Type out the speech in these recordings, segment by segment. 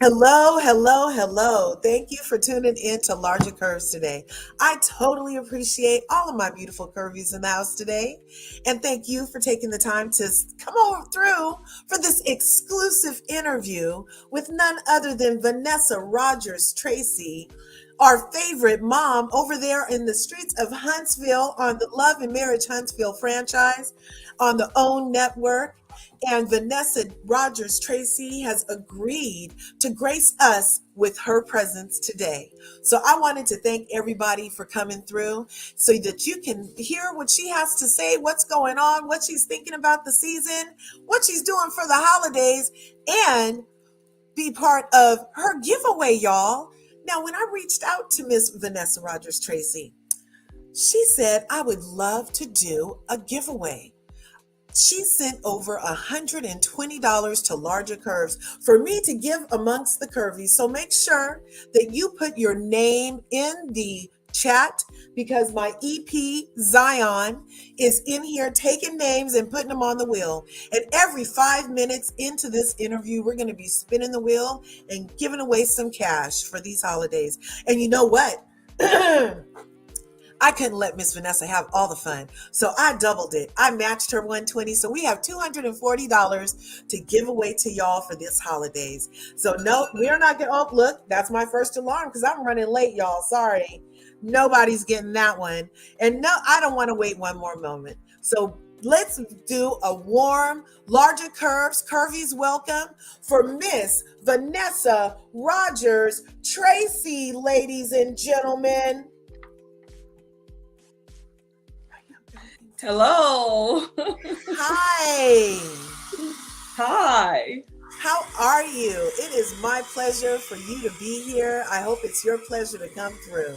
Hello, hello, hello. Thank you for tuning in to LRGA Curves today. I totally appreciate all of my beautiful curvies in the house today. And thank you for taking the time to come over through for this exclusive interview with none other than Vanessa Rodgers Tracy, our favorite mom over there in the streets of Huntsville on the Love and Marriage Huntsville franchise on the OWN network. And Vanessa Rodgers Tracy has agreed to grace us with her presence today. So I wanted to thank everybody for coming through so that you can hear what she has to say, what's going on, what she's thinking about the season, what she's doing for the holidays, and be part of her giveaway, y'all. Now, when I reached out to Miss Vanessa Rodgers Tracy, she said I would love to do a giveaway. She sent over $120 to LRGA Curves for me to give amongst the curvies. So make sure that you put your name in the chat because my EP Zion is in here taking names and putting them on the wheel. And every 5 minutes into this interview, we're going to be spinning the wheel and giving away some cash for these holidays. And you know what? I couldn't let Miss Vanessa have all the fun. So I doubled it. I matched her 120. So we have $240 to give away to y'all for this holidays. So no, we're not going to, oh, look, that's my first alarm because I'm running late, y'all. Sorry. Nobody's getting that one. And no, I don't want to wait one more moment. So let's do a warm, LRGA Curves, Curvies welcome for Miss Vanessa Rodgers Tracy, ladies and gentlemen. Hello. Hi. Hi. How are you? It is my pleasure for you to be here. I hope it's your pleasure to come through.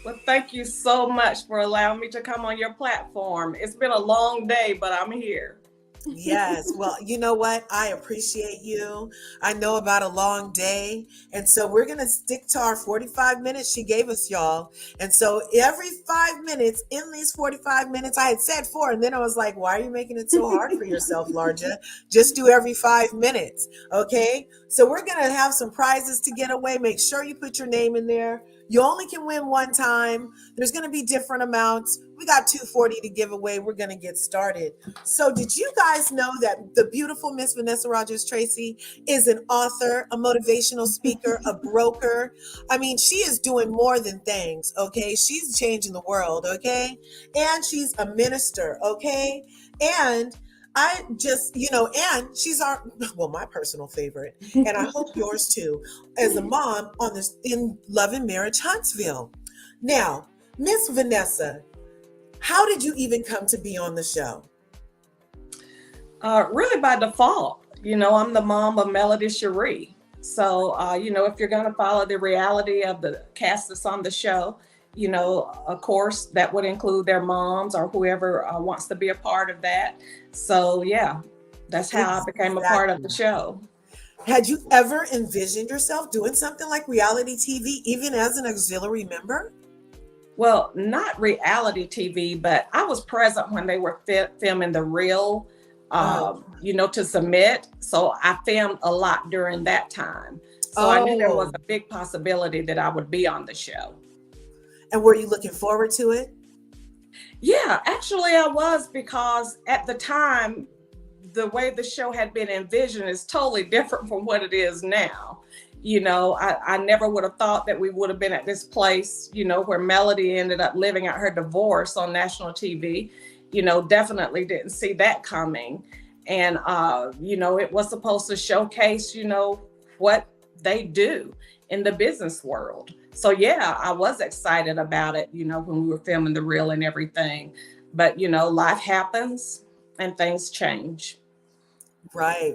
Well, thank you so much for allowing me to come on your platform. It's been a long day, but I'm here. Yes. Well, you know what? I appreciate you. I know about a long day. And so we're going to stick to our 45 minutes she gave us, y'all. And so every 5 minutes in these 45 minutes, I had said 4. And then I was like, why are you making it so hard for yourself, LRGA? Just do every 5 minutes. Okay. So we're going to have some prizes to get away. Make sure you put your name in there. You only can win one time. There's going to be different amounts. We got $240 to give away. We're going to get started. So did you guys know that the beautiful Miss Vanessa Rodgers Tracy is an author, a motivational speaker, a broker? I mean, she is doing more than things, okay? She's changing the world, okay? And she's a minister, okay? And I just, and she's my personal favorite, and I hope yours too, as a mom on this in Love and Marriage Huntsville. Now, Miss Vanessa, how did you even come to be on the show? Really by default. I'm the mom of Melody Cherie. So, if you're going to follow the reality of the cast that's on the show, of course, that would include their moms or whoever wants to be a part of that. So, yeah, that's how I became a part of the show. Had you ever envisioned yourself doing something like reality TV, even as an auxiliary member? Well, not reality TV, but I was present when they were filming the reel, to submit. So I filmed a lot during that time. So I knew there was a big possibility that I would be on the show. And were you looking forward to it? Yeah, actually I was, because at the time, the way the show had been envisioned is totally different from what it is now. I never would have thought that we would have been at this place, where Melody ended up living out her divorce on national TV. Definitely didn't see that coming. And, it was supposed to showcase, what they do in the business world. So, yeah, I was excited about it, when we were filming the reel and everything. But, life happens and things change. Right.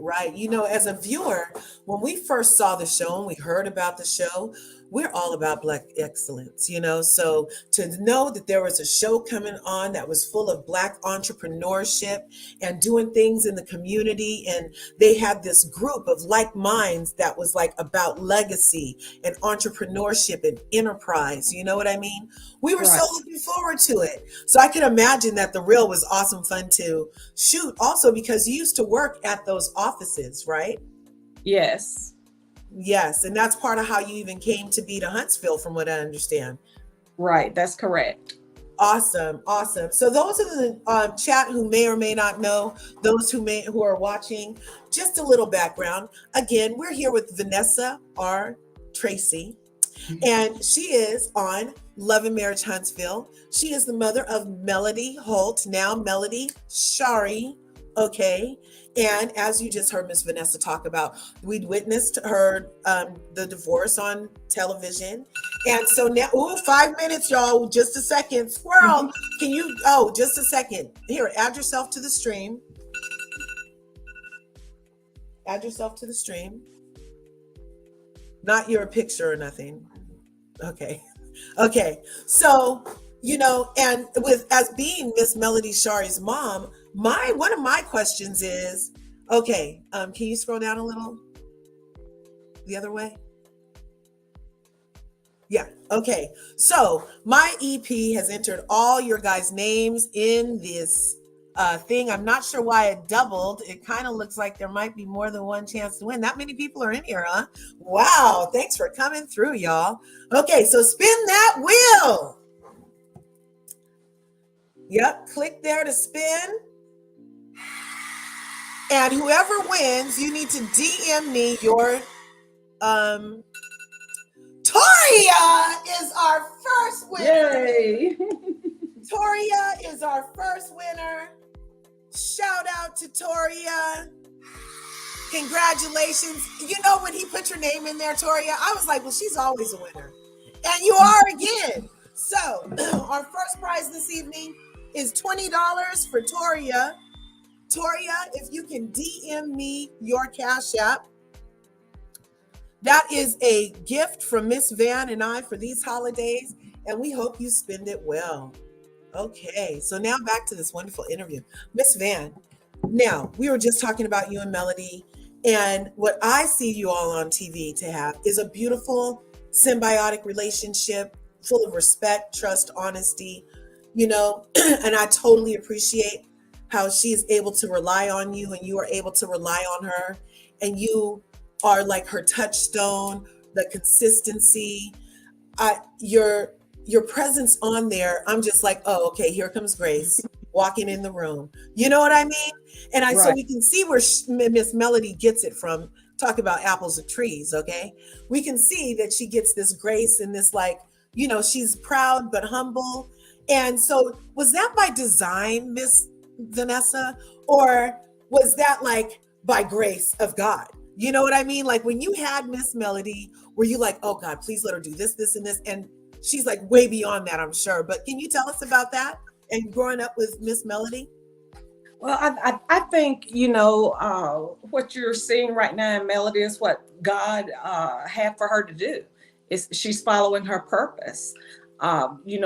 As a viewer, when we first saw the show and we heard about the show, we're all about Black excellence, So to know that there was a show coming on that was full of Black entrepreneurship and doing things in the community, and they had this group of like minds that was like about legacy and entrepreneurship and enterprise, you know what I mean? We were so looking forward to it. So I can imagine that the reel was awesome fun to shoot, also because you used to work at those offices, right? Yes. Yes, and that's part of how you even came to be to Huntsville, from what I understand. Right, that's correct. Awesome, awesome. So those are the chat who may or may not know, those who are watching. Just a little background. Again, we're here with Vanessa R. Tracy, and she is on Love and Marriage Huntsville. She is the mother of Melody Holt, now Melody Shari. Okay. And as you just heard Miss Vanessa talk about, we'd witnessed her the divorce on television. And so now, 5 minutes, y'all. Just a second. Squirrel, can you, just a second. Here, add yourself to the stream. Add yourself to the stream. Not your picture or nothing. Okay. Okay. So, and with as being Miss Melody Shari's mom, one of my questions is, okay, can you scroll down a little? The other way? Yeah. Okay. So my EP has entered all your guys' names in this thing. I'm not sure why it doubled. It kind of looks like there might be more than one chance to win. That many people are in here, huh? Wow. Thanks for coming through, y'all. Okay. So spin that wheel. Yep. Click there to spin. And whoever wins, you need to DM me your Toria is our first winner. Yay! Toria is our first winner. Shout out to Toria. Congratulations. When he put your name in there, Toria, I was like, well, she's always a winner. And you are again. So our first prize this evening is $20 for Toria. Toria, if you can DM me your Cash App. That is a gift from Miss Van and I for these holidays, and we hope you spend it well. Okay, so now back to this wonderful interview. Miss Van, now we were just talking about you and Melody, and what I see you all on TV to have is a beautiful symbiotic relationship full of respect, trust, honesty, and I totally appreciate how she is able to rely on you and you are able to rely on her, and you are like her touchstone, the consistency, your presence on there. I'm just like, oh, okay, here comes Grace walking in the room. You know what I mean? And so we can see where Miss Melody gets it from. Talk about apples and trees, okay? We can see that she gets this grace and this she's proud but humble. And so was that by design, Miss Vanessa, or was that like by grace of God? You know what I mean? Like when you had Miss Melody, were you like, oh God, please let her do this, this, and this? And she's like way beyond that, I'm sure. But can you tell us about that and growing up with Miss Melody? Well, I think, what you're seeing right now in Melody is what God had for her to do. She's following her purpose.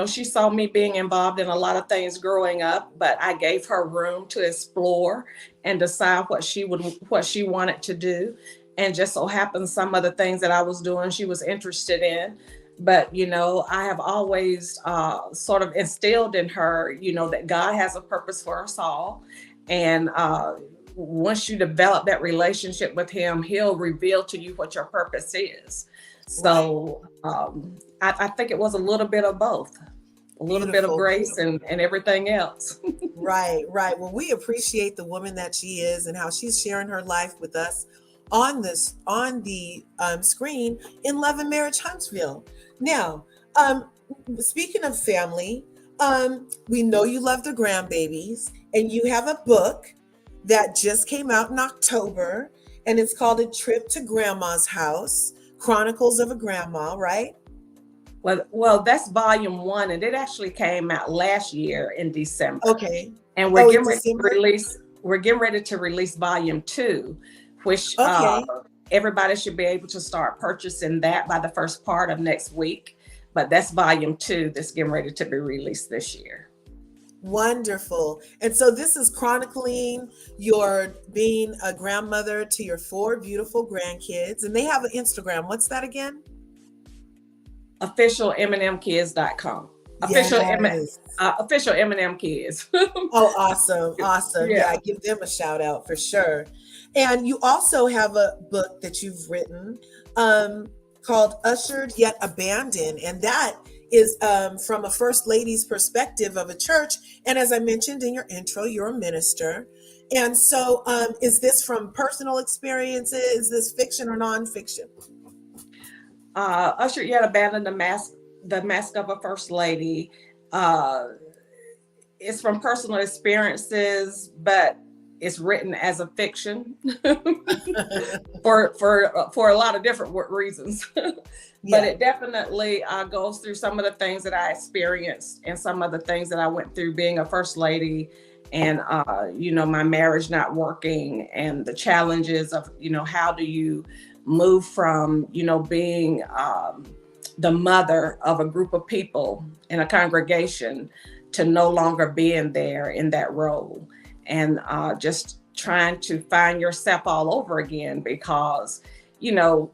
She saw me being involved in a lot of things growing up, but I gave her room to explore and decide what she wanted to do. And just so happens some of the things that I was doing, she was interested in. But, I have always sort of instilled in her, that God has a purpose for us all. And once you develop that relationship with him, he'll reveal to you what your purpose is. So I think it was a little bit of both, a little bit of grace and everything else. Right. Well, we appreciate the woman that she is and how she's sharing her life with us on the screen in Love and Marriage Huntsville. Now, speaking of family, we know you love the grandbabies, and you have a book that just came out in October, and it's called A Trip to Grandma's House, Chronicles of a Grandma, right? Well, that's volume 1, and it actually came out last year in December. Okay. And we're getting ready to release volume 2, which everybody should be able to start purchasing that by the first part of next week. But that's volume 2 that's getting ready to be released this year. Wonderful. And so this is chronicling your being a grandmother to your 4 beautiful grandkids. And they have an Instagram. What's that again? OfficialMNMKids.com. Official M&M Kids. Oh, awesome. Yeah, give them a shout out for sure. And you also have a book that you've written called Ushered Yet Abandoned. And that is from a first lady's perspective of a church. And as I mentioned in your intro, you're a minister. And so is this from personal experiences? Is this fiction or nonfiction? Ushered Yet Abandoned, the mask of a first lady. It's from personal experiences, but it's written as a fiction for a lot of different reasons. But it definitely goes through some of the things that I experienced and some of the things that I went through being a first lady, and my marriage not working, and the challenges of how do you move from being the mother of a group of people in a congregation to no longer being there in that role, and just trying to find yourself all over again, because when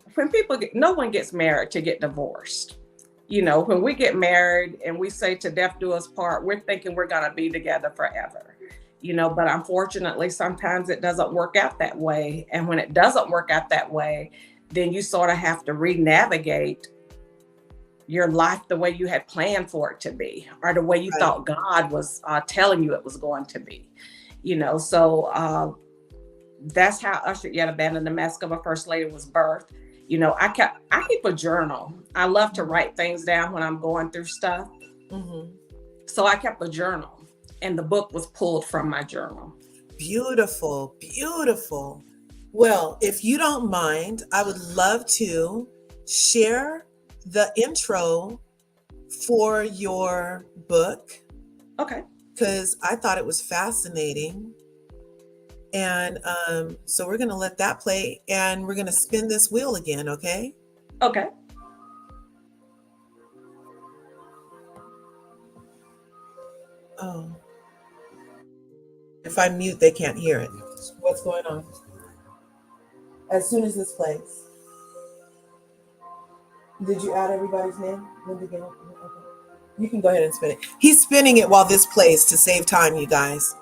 no one gets married to get divorced. When we get married and we say to death do us part, we're thinking we're going to be together forever. But unfortunately sometimes it doesn't work out that way, and when it doesn't work out that way, then you sort of have to re-navigate your life the way you had planned for it to be, or the way you thought God was telling you it was going to be. So that's how Ushered Yet Abandoned, the Mask of a First Lady was birthed. I keep a journal. I love to write things down when I'm going through stuff. Mm-hmm. So I kept a journal, and the book was pulled from my journal. Beautiful, beautiful. Well, if you don't mind, I would love to share the intro for your book. Okay. Because I thought it was fascinating. And so we're going to let that play, and we're going to spin this wheel again, okay? Okay. Oh. If I mute, they can't hear it. What's going on? As soon as this plays. Did you add everybody's name? Okay. You can go ahead and spin it. He's spinning it while this plays to save time, you guys.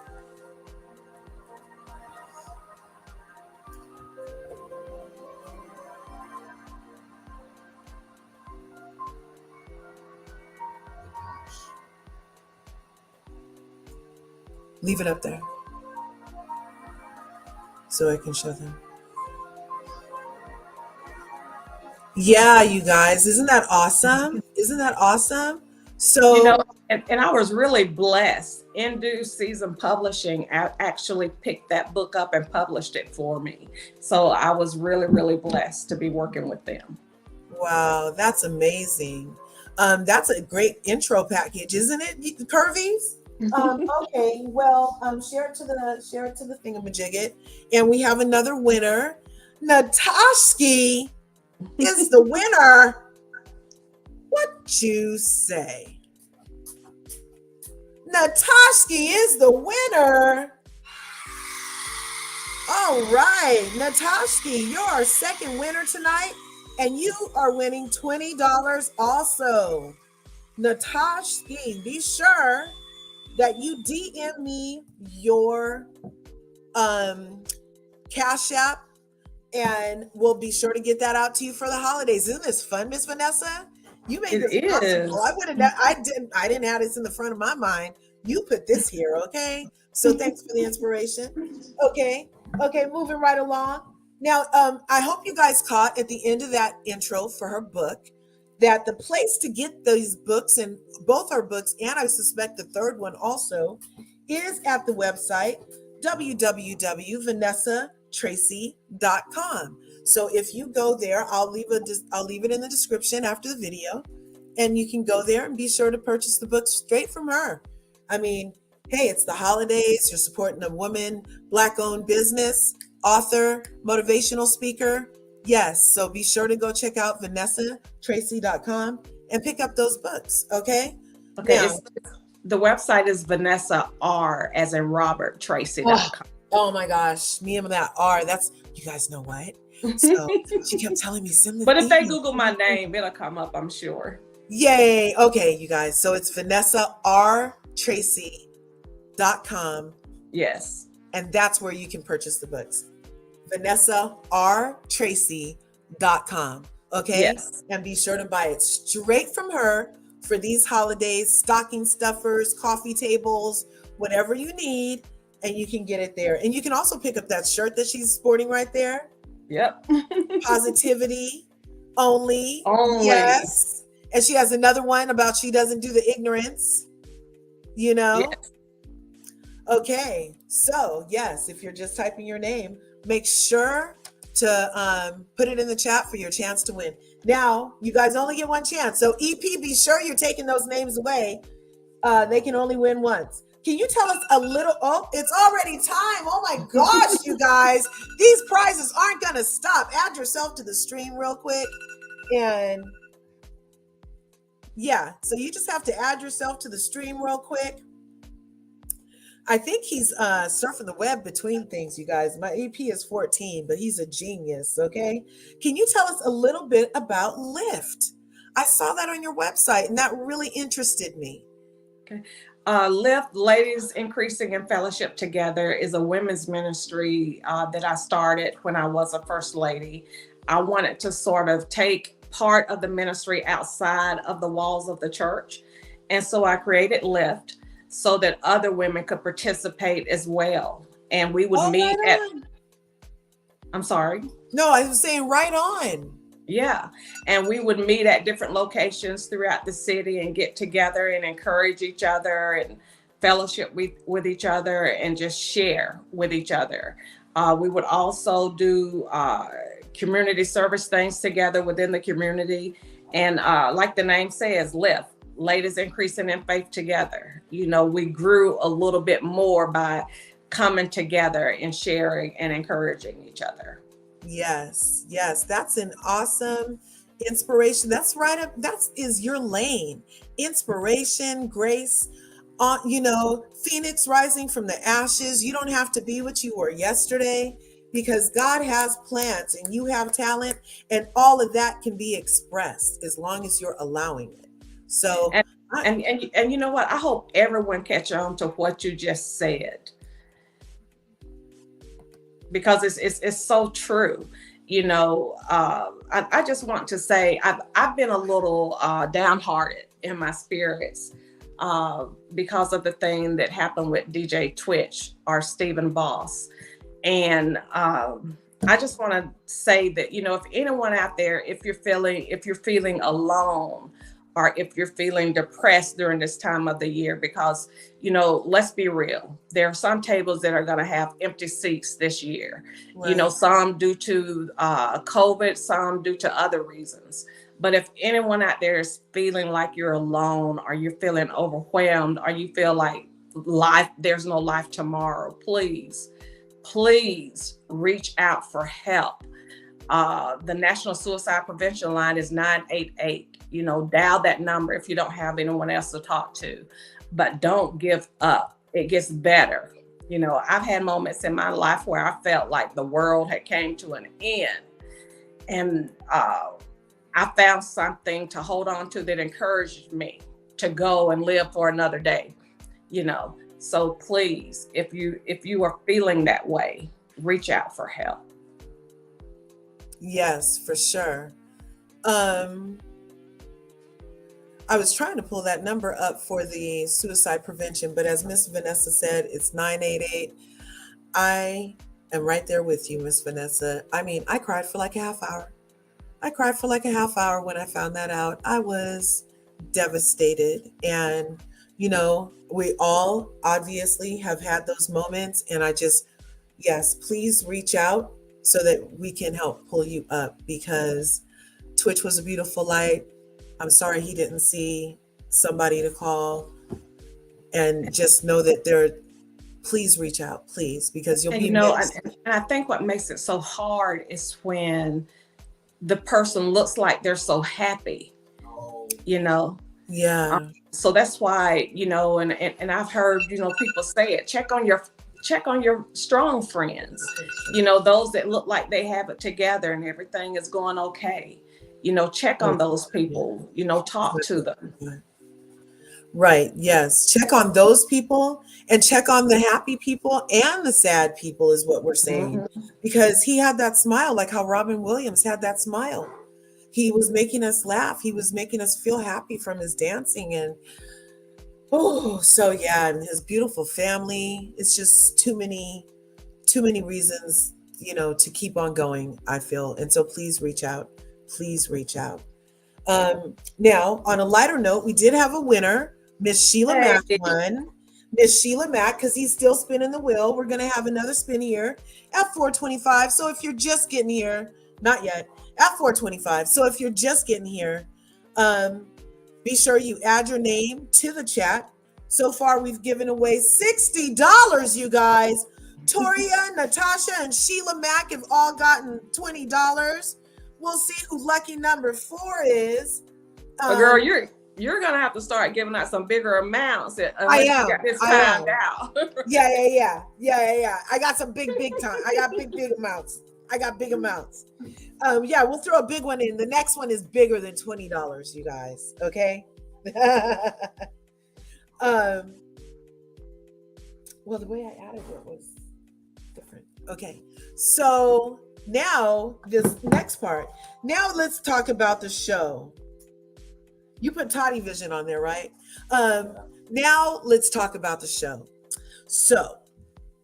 Leave it up there so I can show them. Yeah, you guys, isn't that awesome? Isn't that awesome? So, and I was really blessed. Induced Season Publishing actually picked that book up and published it for me. So I was really, really blessed to be working with them. Wow, that's amazing. That's a great intro package, isn't it, Curvies? Okay, well, share it to the thingamajigget, and we have another winner. Natashki is the winner. What you say? Natashki is the winner. All right, Natashki, you're our second winner tonight, and you are winning $20 also. Natashki, be sure that you DM me your Cash App, and we'll be sure to get that out to you for the holidays. Isn't this fun, Miss Vanessa? You made this possible. I didn't have this in the front of my mind. You put this here, okay? So thanks for the inspiration. Okay, moving right along. Now, I hope you guys caught at the end of that intro for her book that the place to get these books, and both our books, and I suspect the third one also, is at the website www.vanessatracy.com. So if you go there, I'll leave it in the description after the video, and you can go there and be sure to purchase the book straight from her. I mean, hey, it's the holidays. You're supporting a woman, Black-owned business, author, motivational speaker. Yes, so be sure to go check out vanessatracy.com and pick up those books, okay? Okay, now, the website is Vanessa R as in Robert Tracy.com. Oh my gosh, me and that R, that's, you guys know what? So she kept telling me send the But if they Google my name, it'll come up, I'm sure. Yay. Okay, you guys. So it's VanessaRTracy.com. Yes. And that's where you can purchase the books. VanessaRTracy.com. Okay, Yes. and be sure to buy it straight from her for these holidays, stocking stuffers, coffee tables, whatever you need, and you can get it there. And you can also pick up that shirt that she's sporting right there. Yep. Positivity only. Only. Yes. And she has another one about she doesn't do the ignorance, you know? Yes. Okay. So, yes, if you're just typing your name, make sure to put it in the chat for your chance to win. Now, you guys only get one chance. So, EP, be sure you're taking those names away. They can only win once. Can you tell us a little? Oh, it's already time. Oh my gosh, you guys. These prizes aren't going to stop. Add yourself to the stream real quick. And yeah, so you just have to add yourself to the stream real quick. I think he's surfing the web between things, you guys. My EP is 14, but he's a genius, okay? Can you tell us a little bit about Lyft? I saw that on your website, and that really interested me. Okay. Lift Ladies Increasing in Fellowship Together is a women's ministry that I started when I was a first lady. I wanted to sort of take part of the ministry outside of the walls of the church. And so I created Lift so that other women could participate as well. And we would meet right at, I'm sorry. No, I was saying right on. Yeah. And we would meet at different locations throughout the city and get together and encourage each other and fellowship with each other and just share with each other. We would also do community service things together within the community. And like the name says, Lift, Ladies Increasing in Faith Together. You know, we grew a little bit more by coming together and sharing and encouraging each other. Yes, yes, that's an awesome inspiration. That's right up, that is your lane. Inspiration, grace, you know, Phoenix rising from the ashes. You don't have to be what you were yesterday because God has plans and you have talent, and all of that can be expressed as long as you're allowing it. So and you know what? I hope everyone catch on to what you just said, because it's so true. You know, I just want to say I've been a little downhearted in my spirits because of the thing that happened with DJ Twitch or Stephen Boss. And I just want to say that, you know, if anyone out there, if you're feeling alone, or if you're feeling depressed during this time of the year, because, you know, let's be real, there are some tables that are going to have empty seats this year. Right. You know, some due to COVID, some due to other reasons. But if anyone out there is feeling like you're alone, or you're feeling overwhelmed, or you feel like there's no life tomorrow, please reach out for help. The National Suicide Prevention Line is 988. You know, dial that number if you don't have anyone else to talk to, but don't give up. It gets better. You know, I've had moments in my life where I felt like the world had came to an end, and I found something to hold on to that encouraged me to go and live for another day. You know, so please, if you are feeling that way, reach out for help. Yes, for sure. I was trying to pull that number up for the suicide prevention, but as Miss Vanessa said, it's 988. I am right there with you, Miss Vanessa. I mean, I cried for like a half hour. When I found that out. I was devastated. And, you know, we all obviously have had those moments. And yes, please reach out so that we can help pull you up, because Twitch was a beautiful light. I'm sorry he didn't see somebody to call, and just know that please reach out, please, because you'll be missed. And I think what makes it so hard is when the person looks like they're so happy, you know? Yeah. So that's why, you know, and I've heard, you know, people say it, check on your strong friends, you know, those that look like they have it together and everything is going okay. You know, check on those people, you know, talk to them. Right. Yes. Check on those people and check on the happy people and the sad people is what we're saying. Mhm. Because he had that smile, like how Robin Williams had that smile. He was making us laugh. He was making us feel happy from his dancing. And oh, so yeah, and his beautiful family. It's just too many reasons, to keep on going, I feel. And so please reach out. Please reach out. Now, on a lighter note, we did have a winner. Miss Sheila Hey, Mack won. Miss Sheila Mack, because he's still spinning the wheel. We're going to have another spin here at 425. So if you're just getting here, not yet, at 425. So if you're just getting here, um, be sure you add your name to the chat. So far, we've given away $60, you guys. Toria, Natasha, and Sheila Mack have all gotten $20. We'll see who lucky number 4 is. girl, you're gonna have to start giving out some bigger amounts I unless am. you got this I timed am. out. Yeah. I got some big time. I got big amounts. Yeah, we'll throw a big one in. The next one is bigger than $20, you guys. Okay. Well, the way I added it was different. Okay. So now this next part. Now let's talk about the show. You put Toddy Vision on there, right? Now let's talk about the show. So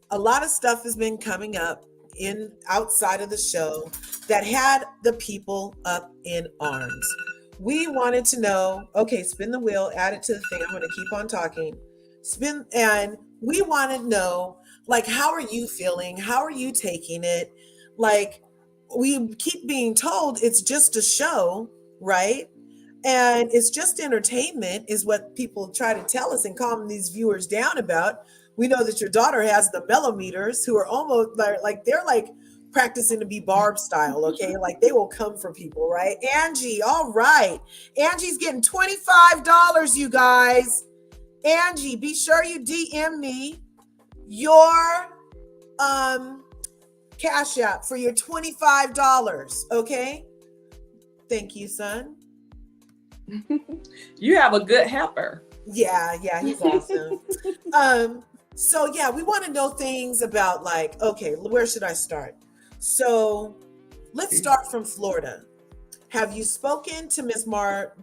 a lot of stuff has been coming up in outside of the show that had the people up in arms. We wanted to know, okay, spin the wheel, add it to the thing. I'm going to keep on talking. Spin, and we want to know, like, how are you feeling? How are you taking it? Like, we keep being told it's just a show, right? And it's just entertainment is what people try to tell us and calm these viewers down about. We know that your daughter has the mellometers who are almost like they're like practicing to be Barb style, okay? Like they will come for people, right? Angie, all right. Angie's getting $25, you guys. Angie, be sure you DM me your Cash App for your $25, okay? Thank you, son. You have a good helper. Yeah, he's awesome. So yeah, we want to know things about like, okay, where should I start? So let's start from Florida. Have you spoken to Miss Mama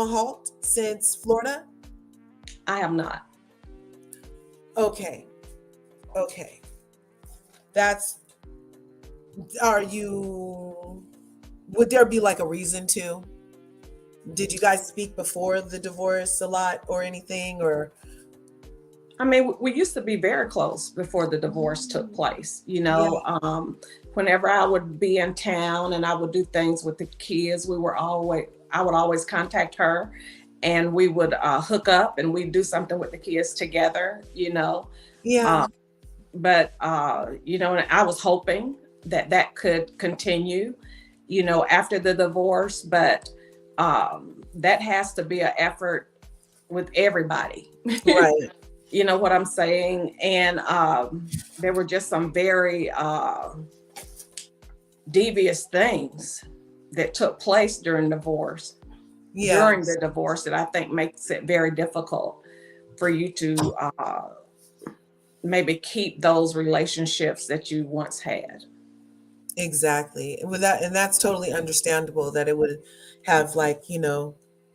Halt since Florida? I have not. Okay. Would there be like a reason to? Did you guys speak before the divorce a lot or anything, or? I mean, we used to be very close before the divorce took place. Whenever I would be in town and I would do things with the kids, I would always contact her, and we would hook up and we'd do something with the kids together. Yeah. But and I was hoping that could continue, after the divorce. But that has to be an effort with everybody. Right. You know what I'm saying? And there were just some very devious things that took place during the divorce that I think makes it very difficult for you to maybe keep those relationships that you once had. Exactly. And that's totally understandable that it would have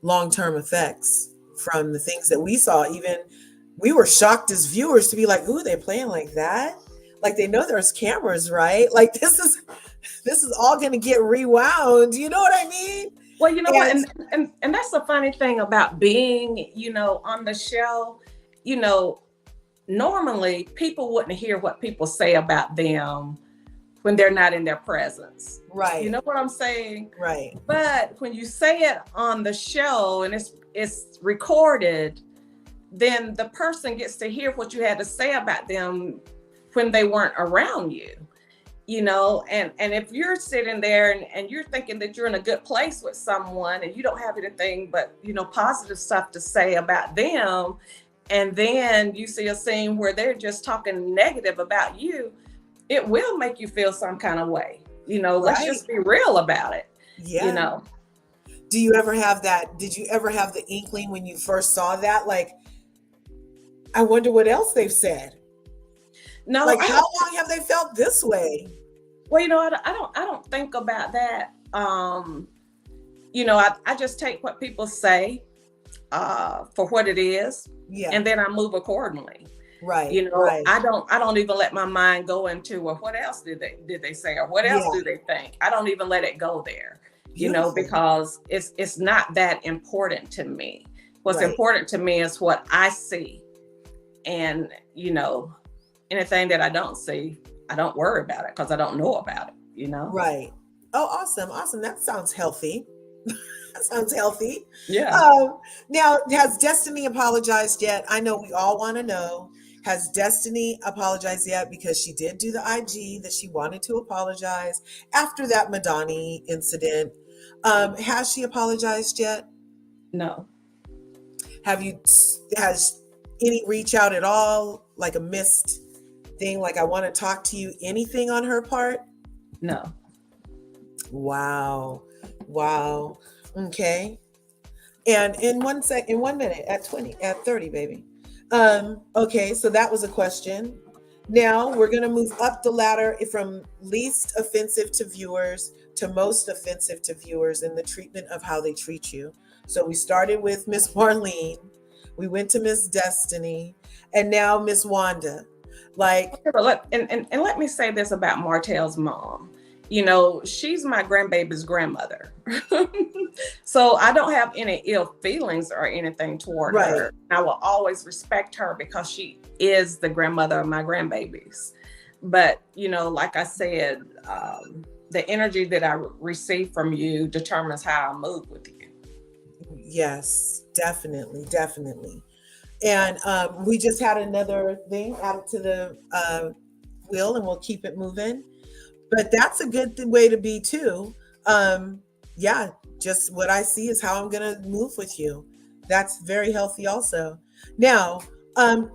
long-term effects from the things that we saw. Even we were shocked as viewers to be like, ooh, they're playing like that? Like they know there's cameras, right? Like this is all going to get rewound. You know what I mean? Well, you know what? And that's the funny thing about being, on the show, normally people wouldn't hear what people say about them when they're not in their presence. Right. You know what I'm saying? Right. But when you say it on the show and it's recorded, then the person gets to hear what you had to say about them when they weren't around you. And if you're sitting there and you're thinking that you're in a good place with someone and you don't have anything but, positive stuff to say about them, and then you see a scene where they're just talking negative about you, it will make you feel some kind of way. Let's just be real about it. Yeah. Do you ever have that? Did you ever have the inkling when you first saw that? Like, I wonder what else they've said. No, Like, I how don't. long have they felt this way? Well, I don't think about that. I just take what people say for what it is, Yeah, and then I move accordingly. right, right. I don't even let my mind go into, well, what else did they say, or what else Yeah, do they think? I don't even let it go there, beautiful. because it's not that important to me. What's Right, important to me is what I see, and anything that I don't see, I don't worry about it because I don't know about it. right. Oh, awesome, awesome. That sounds healthy. That sounds healthy. Yeah. Um, Now, has Destiny apologized yet? I know we all want to know. Has Destiny apologized yet? Because she did do the IG that she wanted to apologize after that Madani incident. Has she apologized yet? No. Have you, has any reach out at all, like a missed thing, like I want to talk to you, anything on her part? No. Wow. Wow. Okay. And in 1 second, in 1 minute, at 20, at 30, baby. Okay, so that was a question. Now we're gonna move up the ladder from least offensive to viewers to most offensive to viewers in the treatment of how they treat you. So we started with Miss Marlene, we went to Miss Destiny, and now Miss Wanda. Like, Okay, but let me say this about Martell's mom. She's my grandbaby's grandmother. So I don't have any ill feelings or anything toward right, her. I will always respect her because she is the grandmother of my grandbabies. But, like I said, the energy that I receive from you determines how I move with you. yes, definitely, definitely. And we just had another thing added to the wheel, and we'll keep it moving. But that's a good way to be too. Yeah, just what I see is how I'm gonna move with you. That's very healthy, also. Now,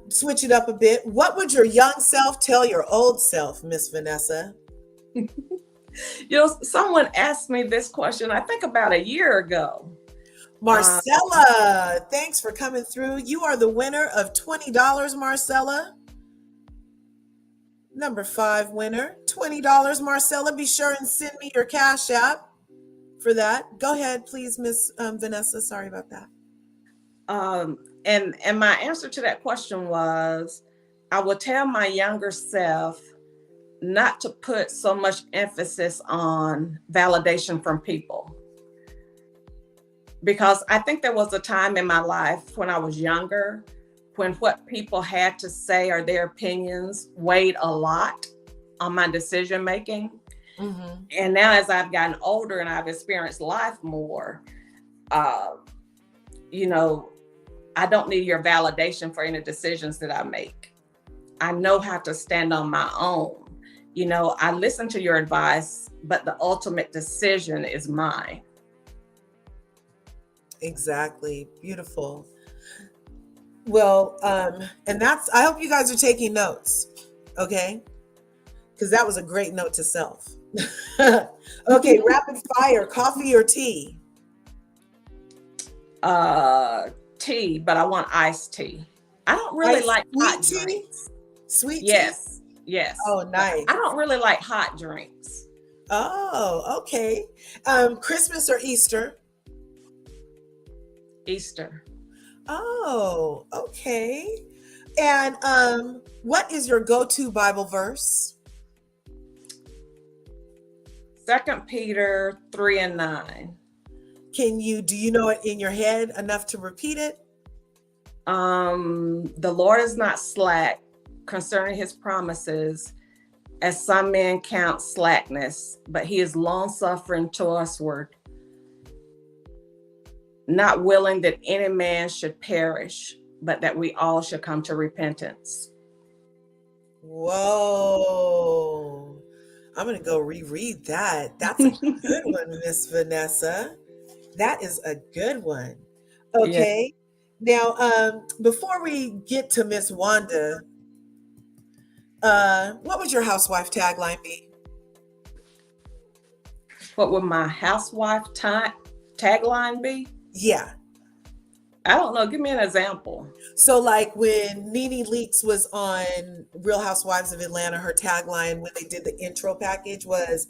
switch it up a bit. What would your young self tell your old self, Miss Vanessa? Someone asked me this question, I think about a year ago. Uh, Marcella, thanks for coming through. You are the winner of $20, Marcella. Number 5 winner, $20, Marcella. Be sure and send me your Cash App for that. Go ahead, please, Miss Vanessa. Sorry about that. and my answer to that question was, I would tell my younger self not to put so much emphasis on validation from people, because I think there was a time in my life when I was younger when what people had to say or their opinions weighed a lot on my decision making. Mm-hmm. And now, as I've gotten older and I've experienced life more, uh, you know, I don't need your validation for any decisions that I make. I know how to stand on my own. I listen to your advice, but the ultimate decision is mine. Exactly. Beautiful. Well, and that's, I hope you guys are taking notes, okay? Because that was a great note to self. Okay, rapid fire, coffee or tea? Tea, but I want iced tea. I don't really Ice, like sweet hot tea? drinks. Sweet tea? Yes, yes. Oh, But nice. I don't really like hot drinks. Oh, okay. Christmas or Easter? Easter. Oh, okay. And what is your go-to Bible verse? 2 Peter 3:9. Do you know it in your head enough to repeat it? The Lord is not slack concerning his promises, as some men count slackness, but he is long suffering to usward, not willing that any man should perish, but that we all should come to repentance. Whoa. I'm going to go reread that. That's a good one, Miss Vanessa. That is a good one. Yeah. Okay. Now, before we get to Miss Wanda, what would your housewife tagline be? What would my housewife tagline be? Yeah. I don't know. Give me an example. So like when Nene Leakes was on Real Housewives of Atlanta, her tagline when they did the intro package was,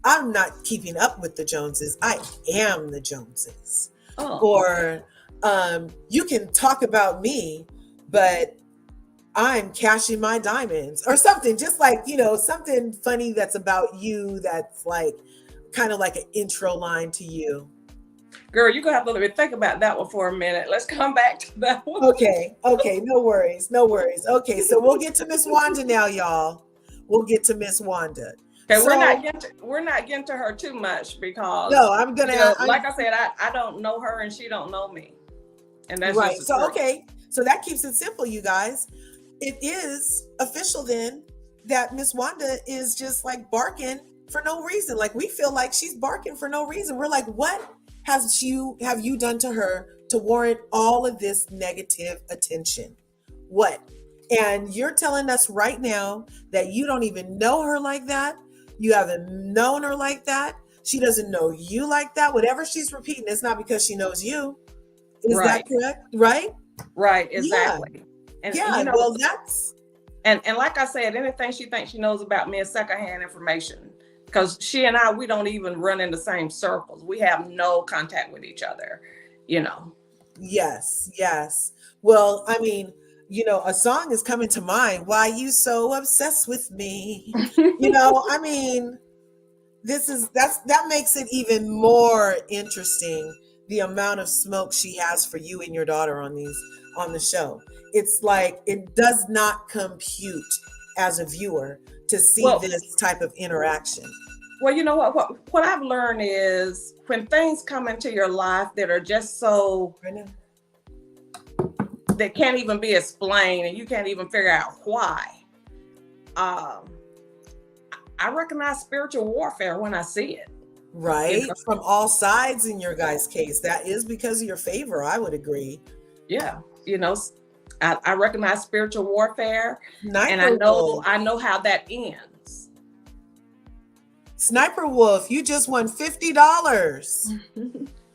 "I'm not keeping up with the Joneses. I am the Joneses." Oh, Or you can talk about me, but I'm cashing my diamonds, or something, just like, something funny that's about you, that's like kind of like an intro line to you. girl, you're gonna have to let me think about that one for a minute. Let's come back to that one. Okay, no worries, no worries. Okay, so we'll get to Miss Wanda now, y'all. We'll get to Miss Wanda. Okay, So we're not getting to her too much because no, I'm gonna. like I said, I don't know her and she don't know me, and that's Right. just So truth. okay, so that keeps it simple, you guys. It is official then that Miss Wanda is just like barking for no reason. Like we feel like she's barking for no reason. We're like, what have you done to her to warrant all of this negative attention? What? And you're telling us right now that you don't even know her like that. You haven't known her like that. She doesn't know you like that. Whatever she's repeating, it's not because she knows you. Is that Right, correct? Right? right, Yeah. exactly. And Yeah. Well, that's and like I said, anything she thinks she knows about me is secondhand information. Because she and I, we don't even run in the same circles. We have no contact with each other, you know. yes, yes. Well, I mean, a song is coming to mind. Why you so obsessed with me? I mean, that makes it even more interesting, the amount of smoke she has for you and your daughter on the show. It's like it does not compute as a viewer to see Well, this type of interaction. well, you know what I've learned is when things come into your life that are just so Right now. that can't even be explained and you can't even figure out why. I recognize spiritual warfare when I see it. Right? You know? From all sides in your guys' case. That is because of your favor, I would agree. Yeah, I recognize spiritual warfare, and Sniper Wolf. I know how that ends. Sniper Wolf, you just won $50.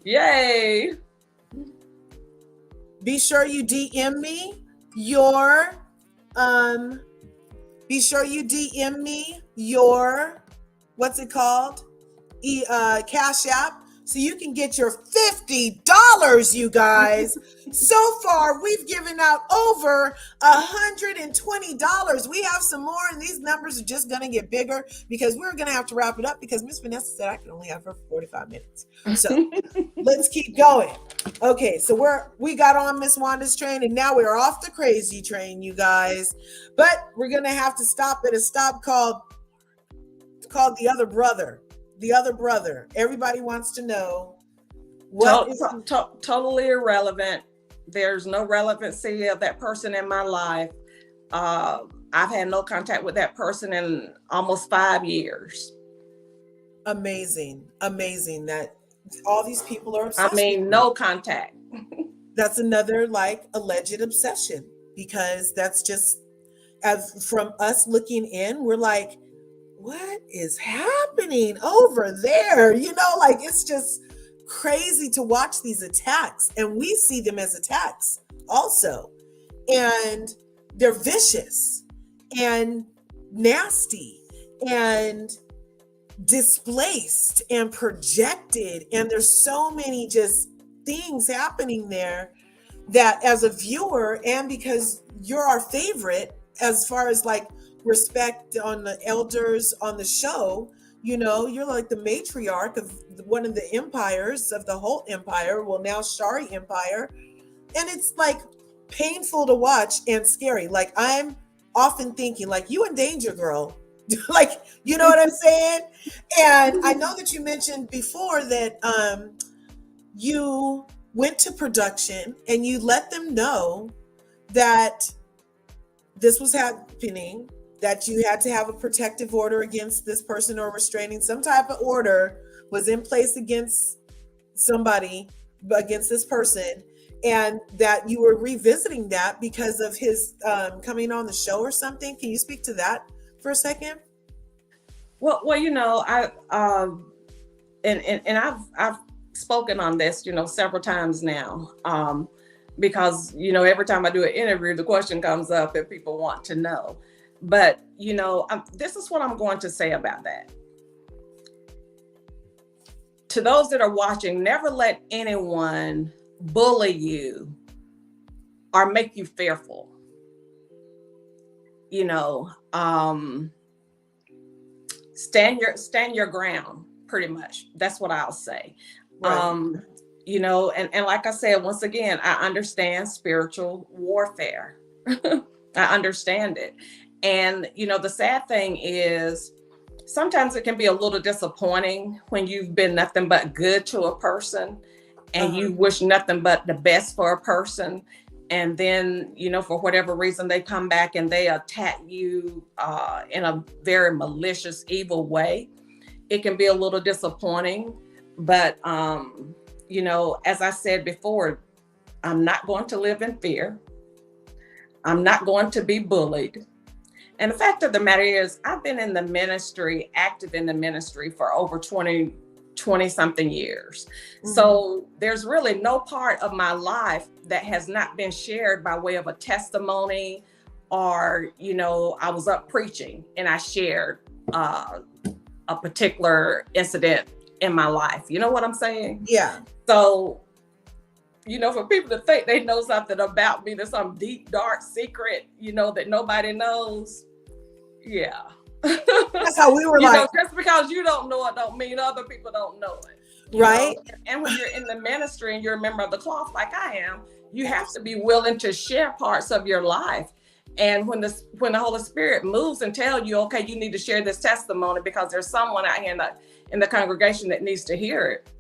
Yay! Be sure you DM me your what's it called? Cash App, so you can get your $50, you guys. So far, we've given out over $120. We have some more, and these numbers are just gonna get bigger because we're gonna have to wrap it up because Miss Vanessa said I can only have her for 45 minutes. So let's keep going. Okay, so we got on Miss Wanda's train, and now we're off the crazy train, you guys. But we're gonna have to stop at a stop called the other brother. The other brother. Everybody wants to know what is totally irrelevant. There's no relevancy of that person in my life. I've had no contact with that person in almost 5 years. amazing that all these people are obsessed. I mean, no contact. That's another like alleged obsession, because that's just, as from us looking in, we're like, what is happening over there? Like it's just crazy to watch these attacks, and we see them as attacks also, and they're vicious and nasty and displaced and projected, and there's so many just things happening there that as a viewer, and because you're our favorite as far as like respect on the elders on the show, you're like the matriarch of one of the empires of the whole empire, well now Shari Empire, and it's like painful to watch and scary. Like I'm often thinking like, you in danger, girl. Like, you know what I'm saying? And I know that you mentioned before that you went to production and you let them know that this was happening, that you had to have a protective order against this person, or restraining, some type of order was in place against somebody, against this person, and that you were revisiting that because of his coming on the show or something. Can you speak to that for a second? Well, I've spoken on this, several times now, because, every time I do an interview, the question comes up that people want to know. But, this is what I'm going to say about that. To those that are watching, never let anyone bully you or make you fearful. Stand your ground, pretty much. That's what I'll say. Right. And like I said, once again, I understand spiritual warfare. I understand it. And, the sad thing is, sometimes it can be a little disappointing when you've been nothing but good to a person and you wish nothing but the best for a person. And then, for whatever reason, they come back and they attack you in a very malicious, evil way. It can be a little disappointing. But, as I said before, I'm not going to live in fear. I'm not going to be bullied. And the fact of the matter is, I've been in the ministry, active in the ministry for over 20 something years. Mm-hmm. So there's really no part of my life that has not been shared by way of a testimony, or, I was up preaching and I shared a particular incident in my life. You know what I'm saying? Yeah. So, for people to think they know something about me, there's some deep, dark secret, that nobody knows. Yeah. That's how we were just because you don't know it don't mean other people don't know it. Right. And when you're in the ministry and you're a member of the cloth like I am, you have to be willing to share parts of your life. And when the Holy Spirit moves and tell you, okay, you need to share this testimony because there's someone out here in the congregation that needs to hear it,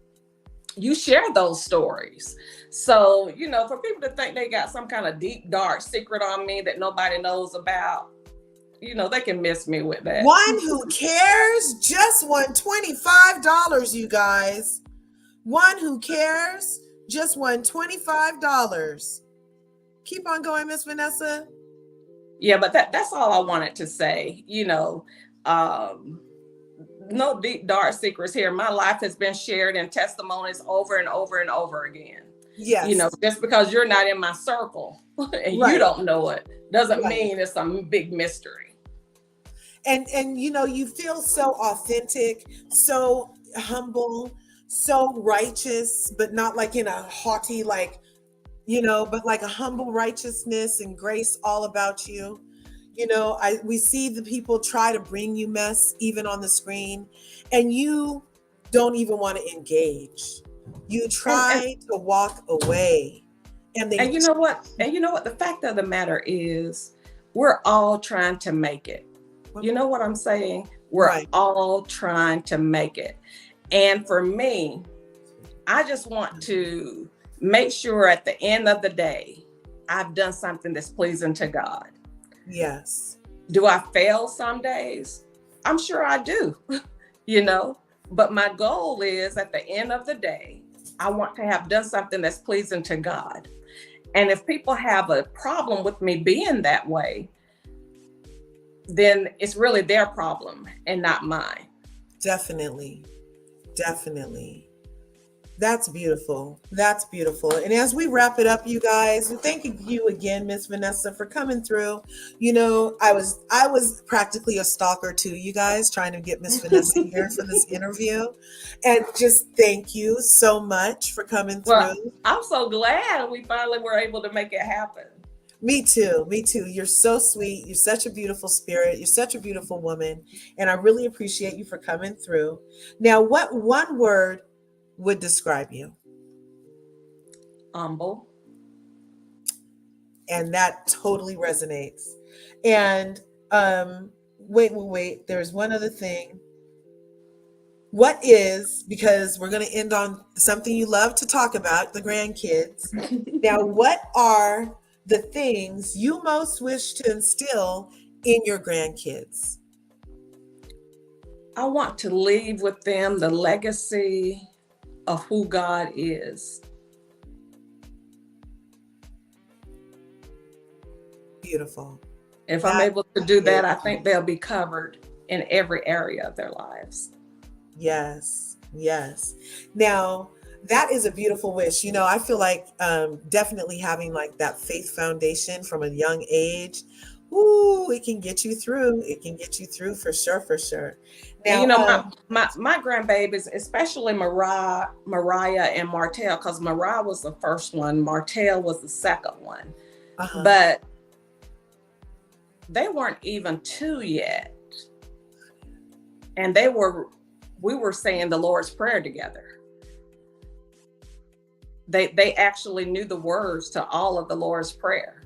you share those stories. So, for people to think they got some kind of deep, dark secret on me that nobody knows about, they can miss me with that. One who cares just won $25, you guys. One who cares just won $25. Keep on going, Miss Vanessa. Yeah, but that's all I wanted to say. No deep, dark secrets here. My life has been shared in testimonies over and over and over again. Yes. Just because you're not in my circle and you don't know it doesn't mean it's some big mystery. And you feel so authentic, so humble, so righteous, but not like in a haughty, but like a humble righteousness and grace all about you. We see the people try to bring you mess even on the screen, and you don't even want to engage. You try to walk away. And you know what? The fact of the matter is, we're all trying to make it. You know what I'm saying? We're all trying to make it. And for me, I just want to make sure at the end of the day, I've done something that's pleasing to God. Yes. Do I fail some days? I'm sure I do, but my goal is at the end of the day, I want to have done something that's pleasing to God. And if people have a problem with me being that way, then it's really their problem and not mine. Definitely. That's beautiful. And as we wrap it up, you guys, thank you again, Miss Vanessa, for coming through. I was practically a stalker too, you guys, trying to get Miss Vanessa here for this interview. And just thank you so much for coming through. Well, I'm so glad we finally were able to make it happen. Me too. You're so sweet. You're such a beautiful spirit. You're such a beautiful woman. And I really appreciate you for coming through. Now, what one word would describe you? Humble. And that totally resonates. And wait. There's one other thing. Because we're going to end on something you love to talk about, the grandkids. Now, what are the things you most wish to instill in your grandkids? I want to leave with them the legacy of who God is. Beautiful. If I'm able to do that, I think they'll be covered in every area of their lives. Yes. Now, That is a beautiful wish. I feel like definitely having like that faith foundation from a young age. Ooh, it can get you through. It can get you through for sure, for sure. And Now, my grandbabies, especially Mariah and Martell, because Mariah was the first one, Martell was the second one. But they weren't even 2 yet. And we were saying the Lord's Prayer together. They actually knew the words to all of the Lord's Prayer.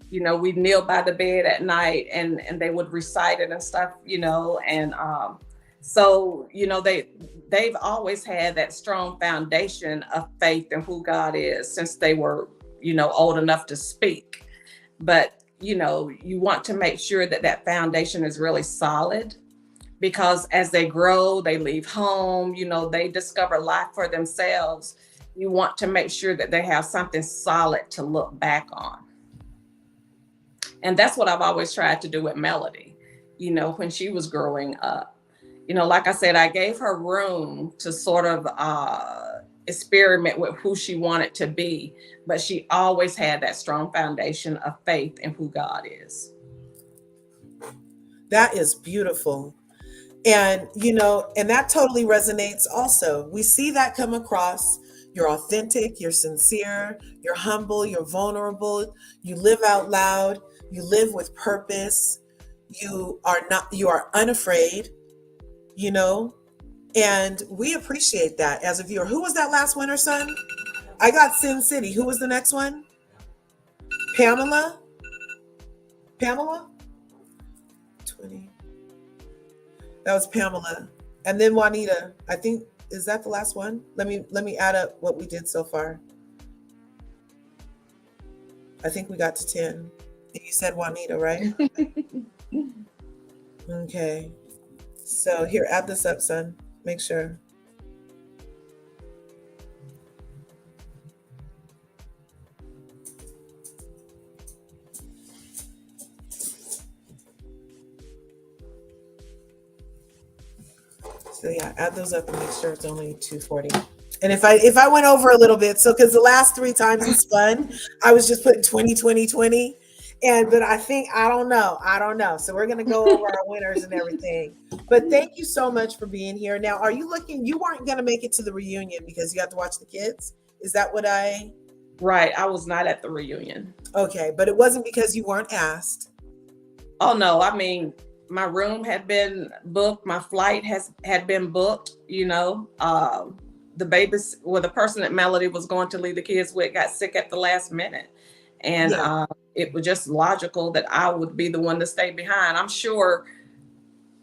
We'd kneel by the bed at night and they would recite it and stuff, and so, they've always had that strong foundation of faith in who God is since they were, old enough to speak. But, you want to make sure that that foundation is really solid, because as they grow, they leave home, they discover life for themselves. You want to make sure that they have something solid to look back on. And that's what I've always tried to do with Melody, when she was growing up. Like I said, I gave her room to sort of experiment with who she wanted to be, but she always had that strong foundation of faith in who God is. that is beautiful. And, and that totally resonates also. We see that come across. You're authentic, you're sincere, you're humble, you're vulnerable, you live out loud, you live with purpose, you are unafraid, and we appreciate that as a viewer. Who was that last winner, son? I got Sin City. Who was the next one? Pamela? 20. That was Pamela. And then Juanita. I think, is that the last one? Let me add up what we did so far. I think we got to 10. You said Juanita, right? Okay. So here, add this up, son. Make sure. So yeah, add those up and make sure it's only 240. And if I went over a little bit, so because the last 3 times it's fun, I was just putting 20, 20, 20. But I think, I don't know. So we're going to go over our winners and everything. But thank you so much for being here. Now, are you weren't going to make it to the reunion because you have to watch the kids? Is that what Right. I was not at the reunion. Okay. But it wasn't because you weren't asked. Oh, no. I mean, my room had been booked. My flight had been booked, the person that Melody was going to leave the kids with got sick at the last minute. And it was just logical that I would be the one to stay behind. I'm sure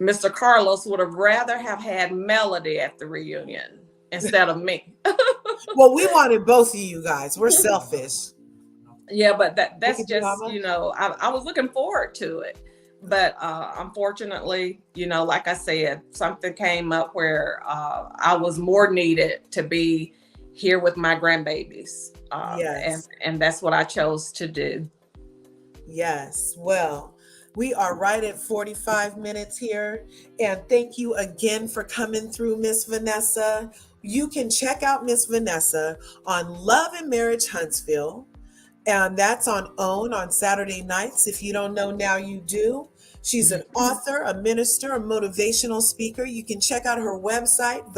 Mr. Carlos would have rather have had Melody at the reunion instead of me. Well, we wanted both of you guys. We're selfish. Yeah, but that's just, I was looking forward to it. But unfortunately, like I said, something came up where I was more needed to be here with my grandbabies. Yes. And that's what I chose to do. Yes. Well, we are right at 45 minutes here. And thank you again for coming through, Miss Vanessa. You can check out Miss Vanessa on Love and Marriage Huntsville. And that's on OWN on Saturday nights. If you don't know now, you do. She's an author, a minister, a motivational speaker. You can check out her website,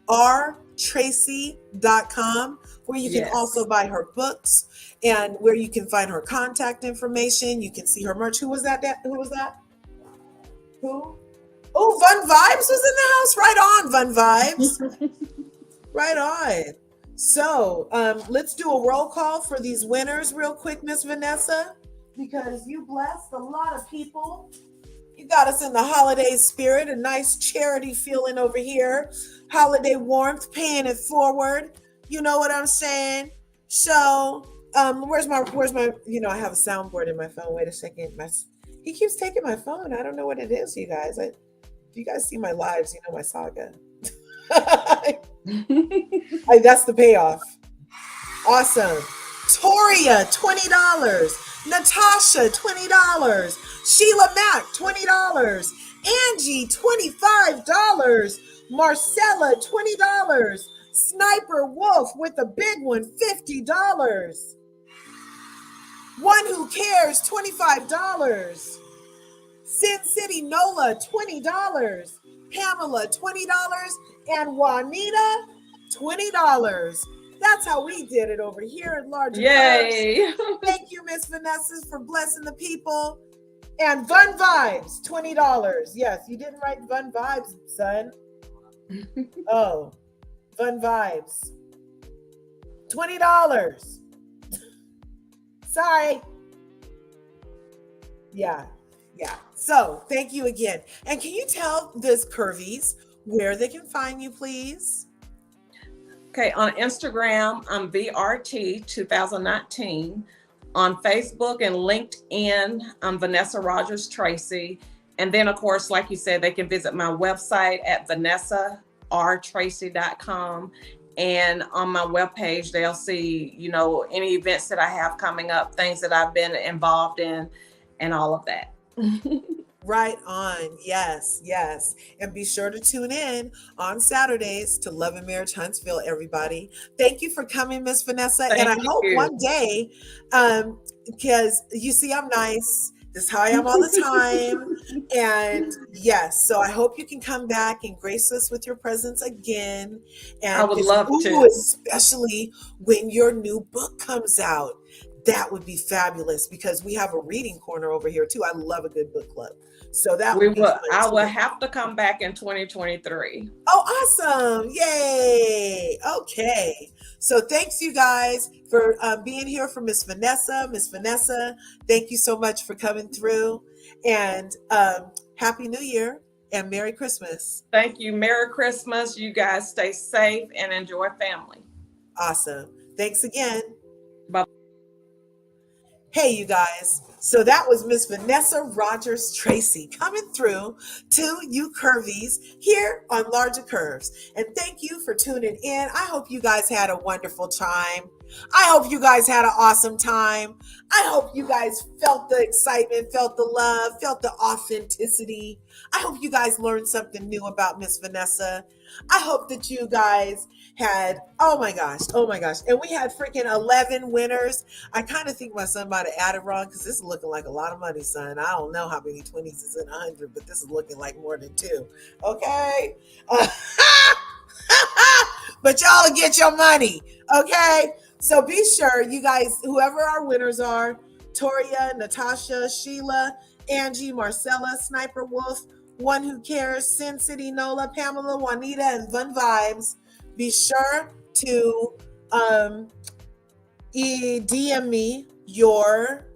VanessaRTracy.com, where you can also buy her books and where you can find her contact information. You can see her merch. Who was that? Who was that? Who? Oh, Fun Vibes was in the house. Right on, Fun Vibes. Right on. So let's do a roll call for these winners real quick, Miss Vanessa, because you blessed a lot of people. You got us in the holiday spirit, a nice charity feeling over here, holiday warmth, paying it forward. You know what I'm saying? So where's my, I have a soundboard in my phone. Wait a second. He keeps taking my phone. I don't know what it is, you guys. If you guys see my lives, you know my saga. That's the payoff. Awesome. Toria, $20. Natasha, $20. Sheila Mack, $20. Angie, $25. Marcella, $20. Sniper Wolf with a big one, $50. One Who Cares, $25. Sin City Nola, $20. Pamela, $20. And Juanita, $20. That's how we did it over here at LRGA Curves. Yay! Thank you, Miss Vanessa, for blessing the people. And Fun Vibes, $20. Yes, you didn't write Fun Vibes, son. Oh, Fun Vibes. $20. Sorry. Yeah. So thank you again. And can you tell this Curvies where they can find you, please? Okay, on Instagram, I'm VRT2019. On Facebook and LinkedIn, I'm Vanessa Rodgers Tracy. And then, of course, like you said, they can visit my website at vanessartracy.com. And on my webpage, they'll see, any events that I have coming up, things that I've been involved in, and all of that. Right on. Yes. And be sure to tune in on Saturdays to Love and Marriage Huntsville, everybody. Thank you for coming, Miss Vanessa. And I hope one day, because you see, I'm nice. This is how I am all the time. And yes, so I hope you can come back and grace us with your presence again. And I would love to. Especially when your new book comes out. That would be fabulous because we have a reading corner over here too. I love a good book club. So that would be fun. I will have to come back in 2023. Oh, awesome. Yay. Okay. So thanks you guys for being here for Miss Vanessa. Miss Vanessa, thank you so much for coming through, and Happy New Year and Merry Christmas. Thank you. Merry Christmas. You guys stay safe and enjoy family. Awesome. Thanks again. Bye. Hey, you guys. So that was Miss Vanessa Rodgers Tracy coming through to you Curvies here on LRGA Curves. And thank you for tuning in. I hope you guys had a wonderful time. I hope you guys had an awesome time. I hope you guys felt the excitement, felt the love, felt the authenticity. I hope you guys learned something new about Miss Vanessa. I hope that you guys had, oh my gosh. And we had freaking 11 winners. I kind of think my son might have added wrong because this is looking like a lot of money, son. I don't know how many 20s is in 100, but this is looking like more than 2. Okay? But y'all will get your money. Okay? So be sure, you guys, whoever our winners are, Toria, Natasha, Sheila, Angie, Marcella, Sniper Wolf, One Who Cares, Sin City Nola, Pamela, Juanita, and Fun Vibes, be sure to DM me your,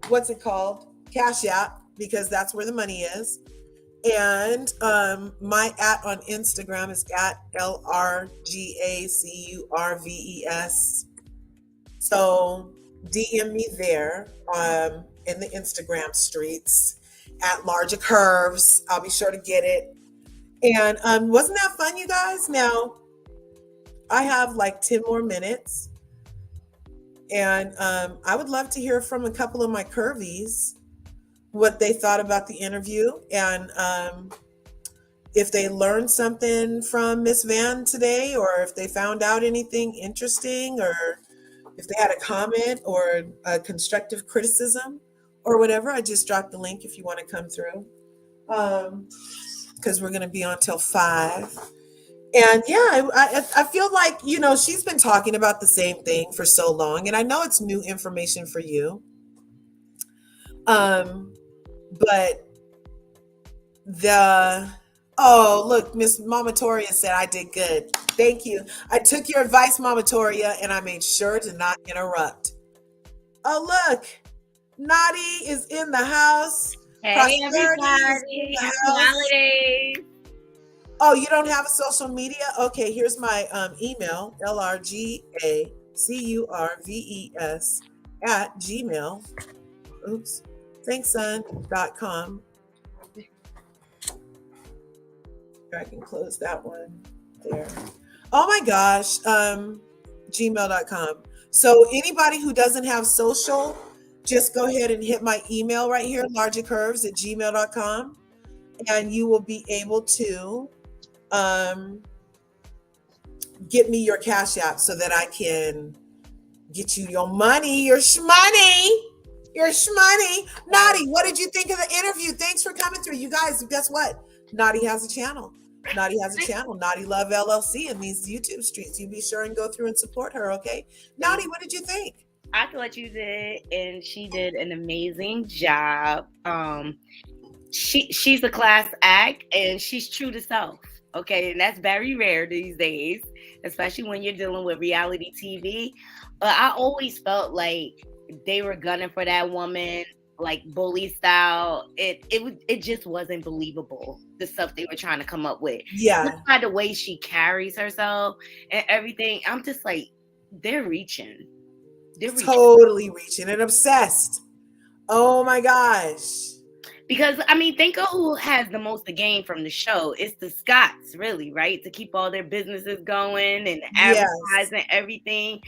what's it called? Cash App, because that's where the money is. And my @ on Instagram is at LRGA Curves. So DM me there in the Instagram streets at LRGA Curves. I'll be sure to get it. And wasn't that fun, you guys? Now, I have like 10 more minutes. And I would love to hear from a couple of my Curvies what they thought about the interview, and if they learned something from Miss Van today, or if they found out anything interesting, or if they had a comment or a constructive criticism or whatever. I just dropped the link if you want to come through, because we're going to be on till 5. And yeah, I feel like, she's been talking about the same thing for so long, and I know it's new information for you. But look, Miss Mama Toria said I did good. Thank you. I took your advice, Mama Toria, and I made sure to not interrupt. Oh, look, Nadi is in the house. Hey, everybody. Happy holidays. Oh, you don't have a social media? Okay, here's my email, LRGACURVES @gmail. Oops. Thanksson.com. I can close that one there. Oh my gosh, gmail.com. So anybody who doesn't have social, just go ahead and hit my email right here, LRGACurves@gmail.com, and you will be able to get me your Cash App so that I can get you your money, your shmoney. Your shmoney. Naughty, what did you think of the interview? Thanks for coming through. You guys, guess what? Naughty has a channel. Naughty has a channel. Naughty Love LLC in these YouTube streets. You be sure and go through and support her, okay? Naughty, what did you think? I thought you did, and she did an amazing job. She's a class act, and she's true to self. Okay, and that's very rare these days, especially when you're dealing with reality TV. But I always felt like they were gunning for that woman, like bully style. It just wasn't believable, the stuff they were trying to come up with. Yeah. Just by the way she carries herself and everything, I'm just like, they're reaching. They're totally reaching and obsessed. Oh my gosh. Because, I mean, think of who has the most to gain from the show. It's the Scotts, really, right? To keep all their businesses going and advertising everything.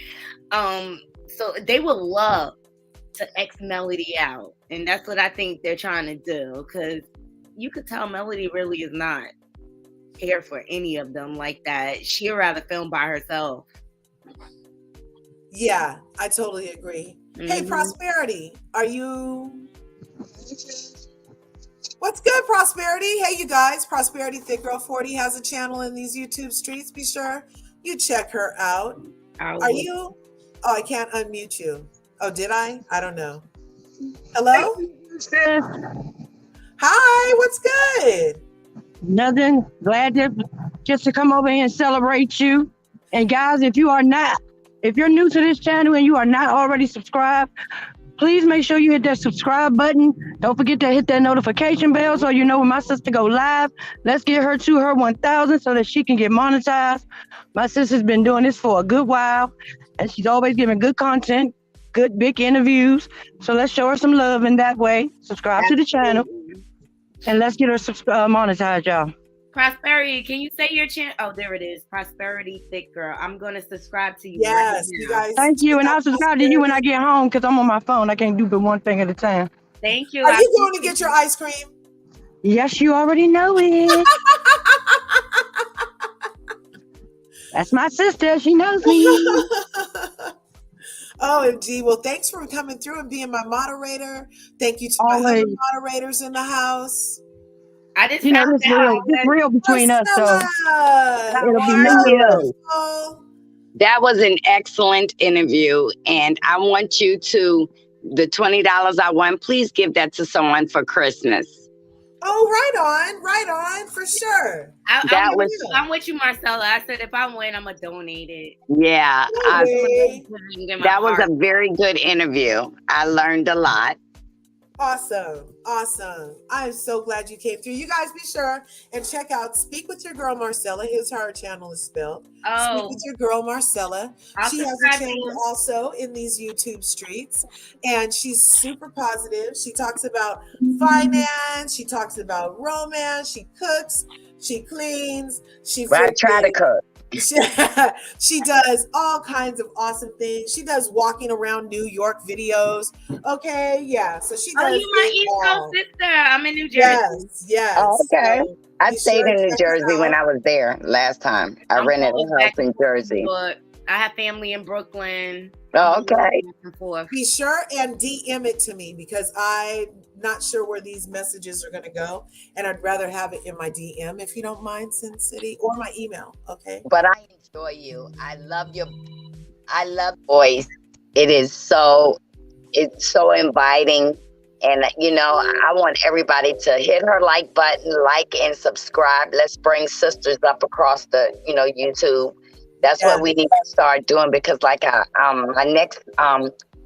So they would love to X Melody out. And that's what I think they're trying to do. Because you could tell Melody really is not here for any of them like that. She'd rather film by herself. Yeah, I totally agree. Mm-hmm. Hey, Prosperity, are you... What's good, Prosperity? Hey, you guys, Prosperity Thick Girl 40 has a channel in these YouTube streets. Be sure you check her out. Are you? Oh, I can't unmute you. Oh, did I? I don't know. Hello? Hi, what's good? Nothing. Glad to come over here and celebrate you. And guys, if you're new to this channel and you are not already subscribed, please make sure you hit that subscribe button. Don't forget to hit that notification bell so you know when my sister go live. Let's get her to her 1,000 so that she can get monetized. My sister's been doing this for a good while, and she's always giving good content, good big interviews. So let's show her some love in that way. Subscribe to the channel, and let's get her monetized, y'all. Prosperity, can you say your channel? Oh, there it is. Prosperity Thick Girl. I'm going to subscribe to you. Yes, right you guys. Thank you. And I'll subscribe to you when I get home because I'm on my phone. I can't do but one thing at a time. Thank you. Are you going to get your ice cream? Yes, you already know it. That's my sister. She knows me. OMG. Well, thanks for coming through and being my moderator. Thank you to my other moderators in the house. I just it's real between us, so it'll be real. That was an excellent interview, and I want you to, the $20 I won, please give that to someone for Christmas. Oh, right on, for sure. I'm with you, Marcella. I said if I win, I'm gonna donate it. Yeah, that was a very good interview. I learned a lot. Awesome. I'm so glad you came through. You guys be sure and check out Speak With Your Girl Marcella. Here's how her channel is spelled. Speak With Your Girl Marcella. She has a channel also in these YouTube streets, and she's super positive. She talks about finance. She talks about romance. She cooks. She cleans. I try to cook. She does all kinds of awesome things. She does walking around New York videos. Okay, yeah. So she does. Oh, you my East Coast sister. I'm in New Jersey. Yes. Oh, okay. So I stayed in New Jersey when I was there last time. I rented a house in Jersey. I have family in Brooklyn. Oh, okay. Be sure and DM it to me because I'm not sure where these messages are going to go, and I'd rather have it in my DM if you don't mind, Sin City, or my email. Okay. But I enjoy you. I love your voice. It's so inviting, and I want everybody to hit her like button, like and subscribe. Let's bring sisters up across the YouTube. That's what we need to start doing because my next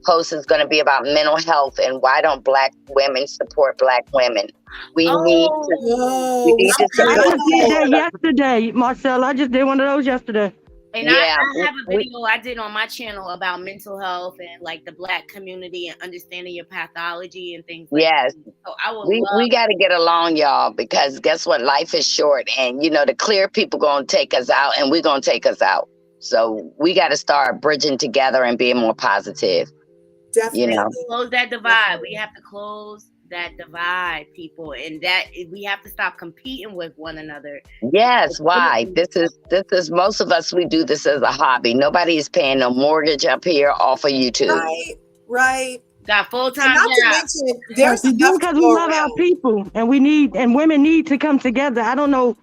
post is going to be about mental health and why don't Black women support Black women. We need to support. I just did that yesterday, Marcella. I just did one of those yesterday. And I have a video I did on my channel about mental health and like the Black community and understanding your pathology and things like that. So I will we got to get along, y'all, because guess what? Life is short, and the clear people going to take us out, and we're going to take us out. So we got to start bridging together and being more positive. Definitely. Close that divide. We have to close that divide people, and that we have to stop competing with one another. Yes, why? This is most of us, we do this as a hobby. Nobody is paying no mortgage up here off of YouTube. Right. Got full-time Not to jobs. mention, there's enough because to we go love our around. people, and women need to come together. I don't know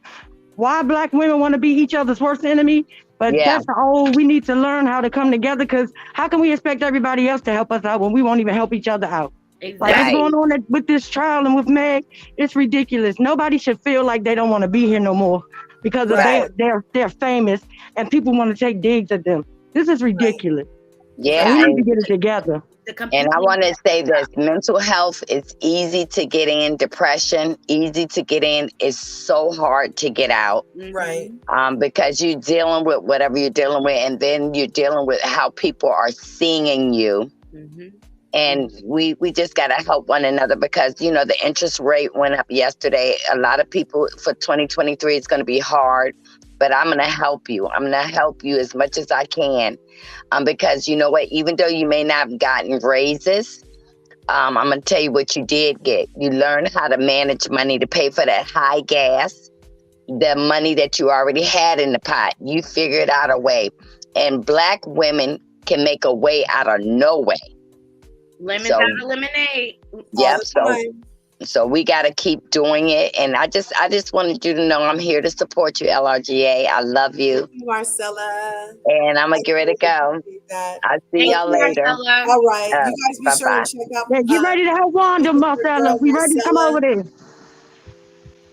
why Black women want to be each other's worst enemy, but that's we need to learn how to come together, because how can we expect everybody else to help us out when we won't even help each other out? Exactly. Like what's going on with this trial and with Meg, it's ridiculous. Nobody should feel like they don't want to be here no more because of they're famous and people want to take digs at them. This is ridiculous. Yeah. We need to get it together. And I want to say this, mental health is easy to get in, depression, easy to get in. It's so hard to get out. Right. Because you're dealing with whatever you're dealing with, and then you're dealing with how people are seeing you. Mm-hmm. And we just got to help one another, because, the interest rate went up yesterday. A lot of people for 2023, it's going to be hard, but I'm going to help you. I'm going to help you as much as I can. Because you know what, even though you may not have gotten raises, I'm going to tell you what you did get. You learned how to manage money to pay for that high gas, the money that you already had in the pot. You figured out a way. And Black women can make a way out of no way. Lemons out of lemonade. Yep. So we got to keep doing it. And I just wanted you to know I'm here to support you, LRGA. I love you. Thank you, Marcella. And I'm going to get ready to go. I'll see y'all later. Marcella. All right. You guys be sure to check out. Get ready to help Wanda, Marcella. We ready to come over there.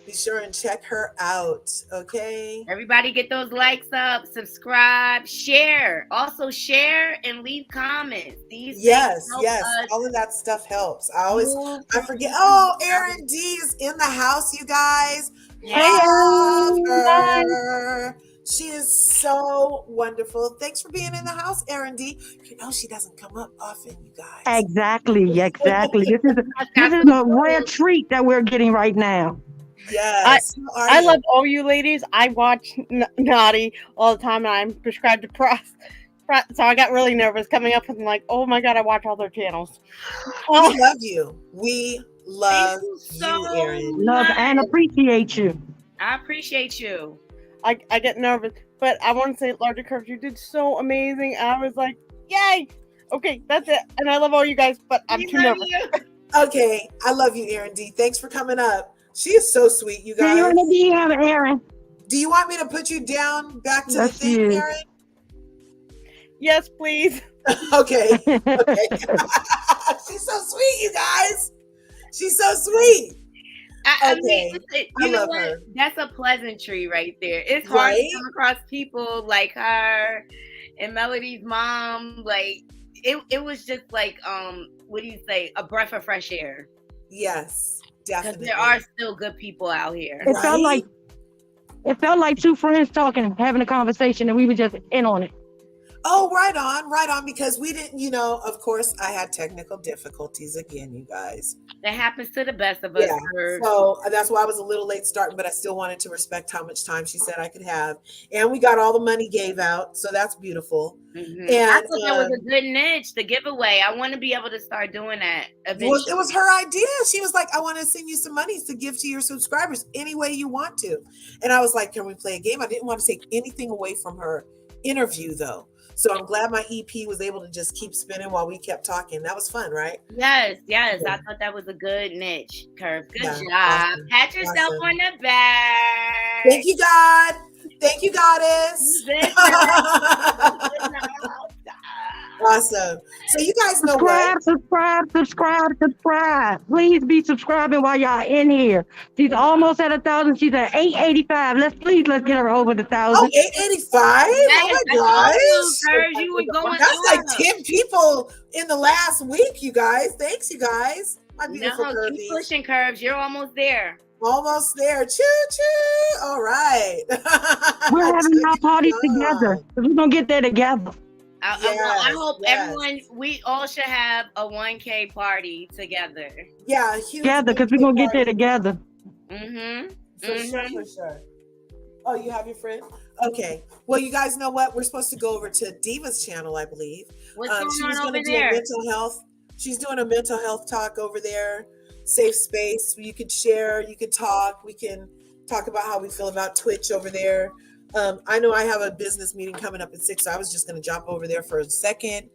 Be sure and check her out, okay? Everybody get those likes up, subscribe, share. Also share and leave comments. Yes. All of that stuff helps. I forget. Oh, Erin D is in the house, you guys. Love her. She is so wonderful. Thanks for being in the house, Erin D. She doesn't come up often, you guys. Exactly. This is a rare treat that we're getting right now. Yes. I love all you ladies. I watch Naughty all the time, and I'm prescribed to press. So I got really nervous coming up with oh my God, I watch all their channels. We love you. We love you, Erin. Love and appreciate you. I appreciate you. I get nervous, but I want to say, LRGA Curves, you did so amazing. I was like, yay! Okay, that's it. And I love all you guys, but I'm too nervous. Okay, I love you, Erin D. Thanks for coming up. She is so sweet, you guys. Do you have Erin? Do you want me to put you down back to the thing, Erin? Yes, please. Okay. She's so sweet, you guys. She's so sweet. I mean, you know what? Her. That's a pleasantry right there. It's hard to come across people like her and Melody's mom. Like it was just like what do you say? A breath of fresh air. Yes, definitely. Because there are still good people out here. It felt like two friends talking, having a conversation, and we were just in on it. Oh, right on, because we didn't, of course, I had technical difficulties again, you guys. That happens to the best of us. Yeah. So that's why I was a little late starting, but I still wanted to respect how much time she said I could have. And we got all the money gave out, so that's beautiful. Mm-hmm. And I thought that was a good niche, the giveaway. I want to be able to start doing that eventually. It was her idea. She was like, I want to send you some money to give to your subscribers any way you want to. And I was like, can we play a game? I didn't want to take anything away from her interview, though. So I'm glad my EP was able to just keep spinning while we kept talking. That was fun, right? Yes. I thought that was a good niche, Curve. Good job. Awesome. Pat yourself on the back. Thank you, God. Thank you, Goddess. Awesome. So you guys know subscribe. Please be subscribing while y'all in here. She's almost at 1,000. She's at 885. Let's get her over the 1,000. Oh, 885? Oh my gosh. You were going That's like 10 people in the last week, you guys. Thanks, you guys. My beautiful Curvies. Keep pushing, Curves. You're almost there. Almost there. Choo-choo. All right. We're having our parties together. We're going to get there together. I hope everyone, we all should have a 1K party together. Yeah, together, because we're going to get there together. Mm-hmm. For sure. Oh, you have your friend? Okay. Well, you guys know what? We're supposed to go over to Diva's channel, I believe. What's going on over there? Mental health. She's doing a mental health talk over there. safe space. You could share, you could talk. We can talk about how we feel about Twitch over there. I know I have a business meeting coming up at 6, so I was just going to jump over there for a second.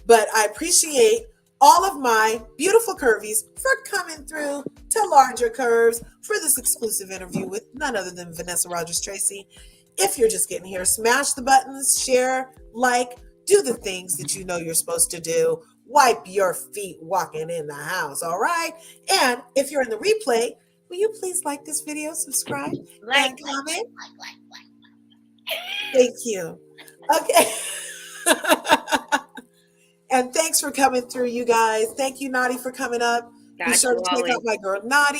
But I appreciate all of my beautiful curvies for coming through to Larger Curves for this exclusive interview with none other than Vanessa Rodgers Tracy. If you're just getting here, smash the buttons, share, like, do the things that you know you're supposed to do. Wipe your feet walking in the house, all right? And if you're in the replay, will you please like this video, subscribe, and comment? Thank you. Okay. And thanks for coming through, you guys. Thank you, Naughty, for coming up. Be sure to check out my girl, Naughty.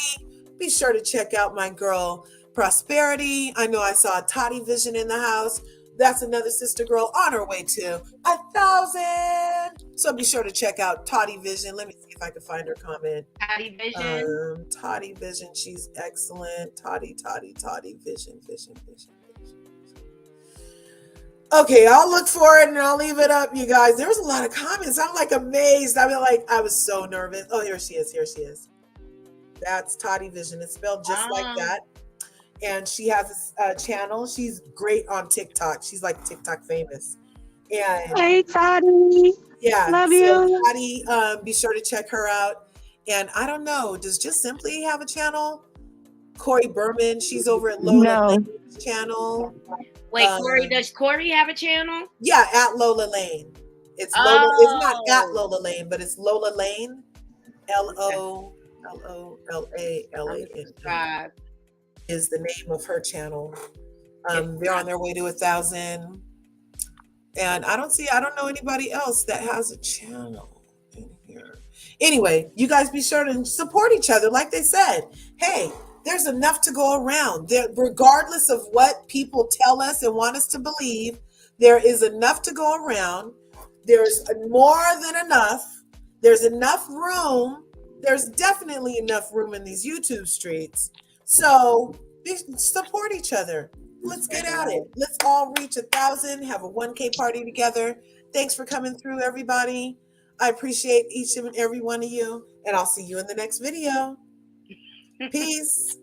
Be sure to check out my girl, Prosperity. I know I saw Toddy Vision in the house. That's another sister girl on her way to 1,000. So be sure to check out Toddy Vision. Let me see if I can find her comment. Toddy Vision. Toddy Vision. She's excellent. Toddy Vision. Okay, I'll look for it and I'll leave it up, you guys. There was a lot of comments. I'm like amazed. I mean, like, I was so nervous. Oh, here she is. That's Toddy Vision. It's spelled just like that. And she has a channel. She's great on TikTok. She's like TikTok famous. And hey, Toddy. Yeah. Love you. Toddy, be sure to check her out. And I don't know, does Just Simply have a channel? Corey Berman, she's over at Lola Lane's channel. Wait, Corey, does Corey have a channel? Yeah, at Lola Lane. It's Lola. It's not at Lola Lane, but it's Lola Lane. LOLALANE is the name of her channel. They're on their way to 1,000. And I don't know anybody else that has a channel in here. Anyway, you guys be sure to support each other. Like they said, hey, there's enough to go around. Regardless of what people tell us and want us to believe, there is enough to go around. There's more than enough. There's enough room. There's definitely enough room in these YouTube streets. So support each other. Let's get at it. Let's all reach 1,000, have a 1K party together. Thanks for coming through, everybody. I appreciate each and every one of you, and I'll see you in the next video. Peace.